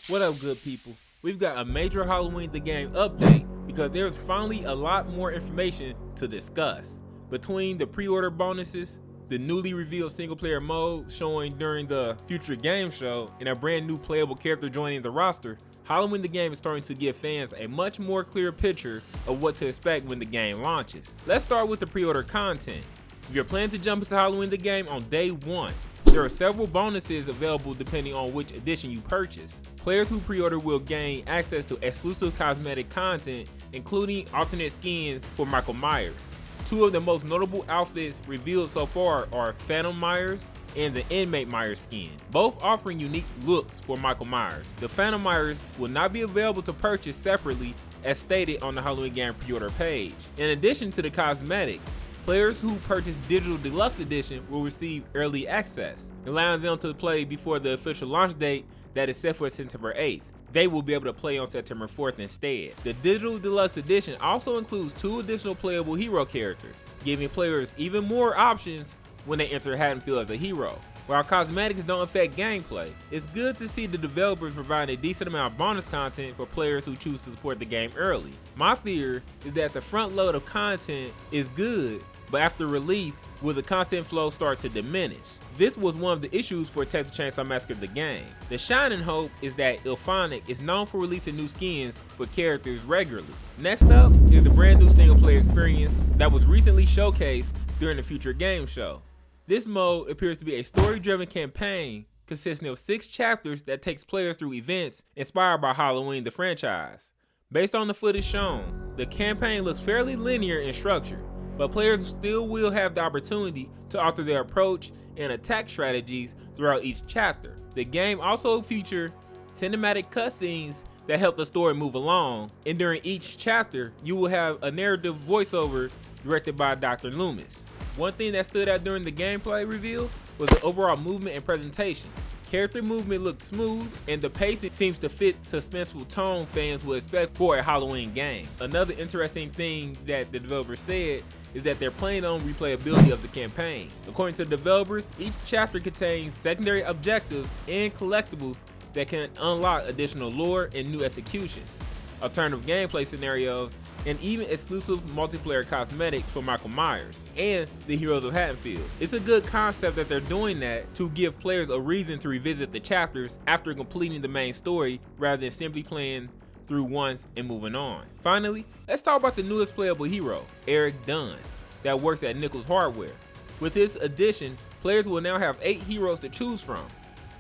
What up, good people? We've got a major Halloween the Game update because there's finally a lot more information to discuss. Between the pre-order bonuses, the newly revealed single player mode showing during the future game show, and a brand new playable character joining the roster, Halloween the Game is starting to give fans a much more clear picture of what to expect when the game launches. Let's start with the pre-order content. If you're planning to jump into Halloween the Game on day one, there are several bonuses available depending on which edition you purchase. Players who pre-order will gain access to exclusive cosmetic content, including alternate skins for Michael Myers. Two of the most notable outfits revealed so far are Phantom Myers and the Inmate Myers skin, both offering unique looks for Michael Myers. The Phantom Myers will not be available to purchase separately as stated on the Halloween Game pre-order page. In addition to the cosmetic, players who purchase Digital Deluxe Edition will receive early access, allowing them to play before the official launch date that is set for September 8th. They will be able to play on September 4th instead. The Digital Deluxe Edition also includes 2 additional playable hero characters, giving players even more options when they enter Haddonfield as a hero. While cosmetics don't affect gameplay, it's good to see the developers provide a decent amount of bonus content for players who choose to support the game early. My fear is that the front load of content is good, but after release, will the content flow start to diminish? This was one of the issues for Texas Chainsaw Massacre the game. The shining hope is that Ilphonic is known for releasing new skins for characters regularly. Next up is the brand new single player experience that was recently showcased during the future game show. This mode appears to be a story-driven campaign consisting of 6 chapters that takes players through events inspired by Halloween the franchise. Based on the footage shown, the campaign looks fairly linear in structure, but players still will have the opportunity to alter their approach and attack strategies throughout each chapter. The game also features cinematic cutscenes that help the story move along, and during each chapter, you will have a narrative voiceover directed by Dr. Loomis. One thing that stood out during the gameplay reveal was the overall movement and presentation. Character movement looked smooth, and the pacing seems to fit suspenseful tone fans would expect for a Halloween game. Another interesting thing that the developers said is that they're planning on replayability of the campaign. According to the developers, each chapter contains secondary objectives and collectibles that can unlock additional lore and new executions, alternative gameplay scenarios, and even exclusive multiplayer cosmetics for Michael Myers and the heroes of Haddonfield. It's a good concept that they're doing that to give players a reason to revisit the chapters after completing the main story rather than simply playing through once and moving on. Finally, let's talk about the newest playable hero, Eric Dunn, that works at Nichols Hardware. With his addition, players will now have 8 heroes to choose from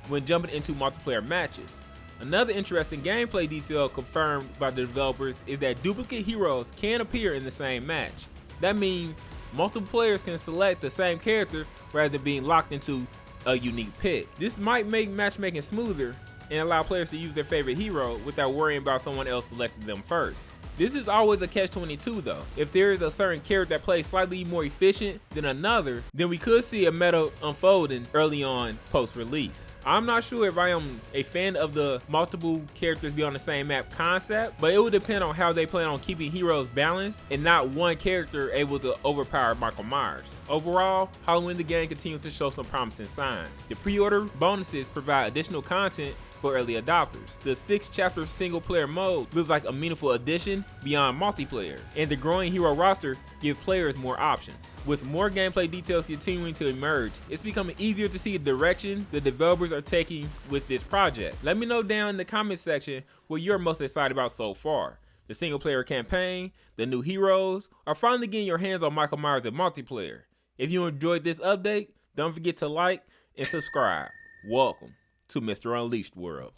when jumping into multiplayer matches. Another interesting gameplay detail confirmed by the developers is that duplicate heroes can appear in the same match. That means multiple players can select the same character rather than being locked into a unique pick. This might make matchmaking smoother and allow players to use their favorite hero without worrying about someone else selecting them first. This is always a catch-22 though. If there is a certain character that plays slightly more efficient than another, then we could see a meta unfolding early on post-release. I'm not sure if I am a fan of the multiple characters be on the same map concept, but it would depend on how they plan on keeping heroes balanced and not one character able to overpower Michael Myers. Overall, Halloween the Game continues to show some promising signs. The pre-order bonuses provide additional content for early adopters. The 6-chapter single player mode looks like a meaningful addition beyond multiplayer, and the growing hero roster gives players more options. With more gameplay details continuing to emerge, it's becoming easier to see the direction the developers are taking with this project. Let me know down in the comment section what you're most excited about so far. The single player campaign, the new heroes, or finally getting your hands on Michael Myers in multiplayer. If you enjoyed this update, don't forget to like and subscribe. Welcome to Mr. Unleashed World.